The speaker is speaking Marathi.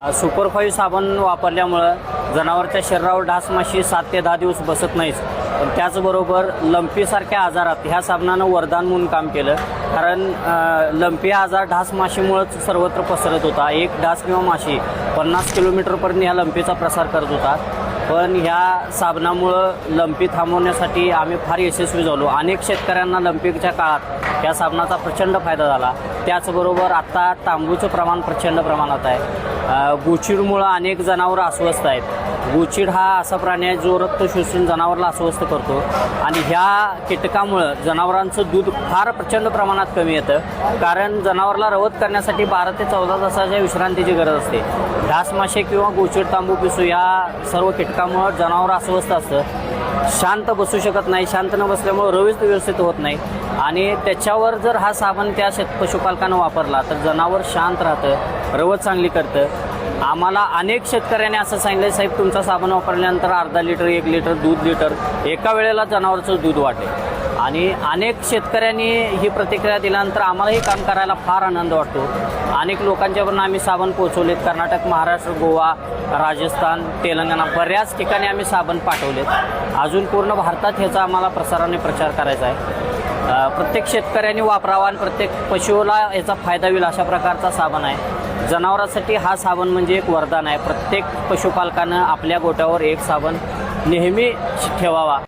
सुपर 5 साबण वापरल्यामुळं जनावरच्या शरीरावर डास माशी 7 ते 10 दिवस बसत नाहीत. पण त्याचबरोबर लंपीसारख्या आजारात ह्या साबणानं वरदान म्हणून काम केलं. कारण लंपी आजार डास माशीमुळंच सर्वत्र पसरत होता. एक डास किंवा माशी 50 किलोमीटरपर्यंत ह्या लंपीचा प्रसार करत होता. पण ह्या साबणामुळं लंपी थांबवण्यासाठी आम्ही फार यशस्वी झालो. अनेक शेतकऱ्यांना लंपीच्या काळात या साबणाचा प्रचंड फायदा झाला. त्याचबरोबर आता तांबूचं प्रमाण प्रचंड प्रमाणात आहे. गुचिडमुळं अनेक जनावरं अस्वस्थ आहेत. गुचिड हा असा प्राणी आहे जो रक्त शोषून जनावराला अस्वस्थ करतो आणि ह्या कीटकामुळं जनावरांचं दूध फार प्रचंड प्रमाणात कमी येतं. कारण जनावराला रवत करण्यासाठी 12 ते 14 तासाच्या विश्रांतीची गरज असते. डास माशी किंवा गुचिड तांबू पिसू या सर्व कीटकामुळं जनावर अस्वस्थ असतं. शांत बसू शकत नाही. शांत न बसल्यामुळं रवीच व्यवस्थित होत नाही आणि त्याच्यावर जर हा साबण त्या पशुपालकानं वापरला तर जनावर शांत राहतं, रवत चांगली करतं. आम्हाला अनेक शेतकऱ्यांनी असं सांगितलं, साहेब तुमचा साबण वापरल्यानंतर अर्धा लिटर 1 लिटर दूध लिटर एका वेळेला जनावरचं दूध वाटेल. आणि अनेक शेतकऱ्यांनी ही प्रतिक्रिया दिल्यानंतर आम्हालाही काम करायला फार आनंद वाटतो. अनेक लोकांच्यापर्यंत आम्ही साबण पोहोचवलेत. कर्नाटक, महाराष्ट्र, गोवा, राजस्थान, तेलंगणा बऱ्याच ठिकाणी आम्ही साबण पाठवलेत. अजून पूर्ण भारतात ह्याचा आम्हाला प्रसाराने प्रचार करायचा आहे. प्रत्येक शेतकऱ्यांनी वापरावा आणि प्रत्येक पशुला याचा फायदा होईल अशा प्रकारचा साबण आहे. जनावरांसाठी हा साबण म्हणजे एक वरदान आहे. प्रत्येक पशुपालकानं आपल्या गोट्यावर एक साबण नेहमी ठेवावा.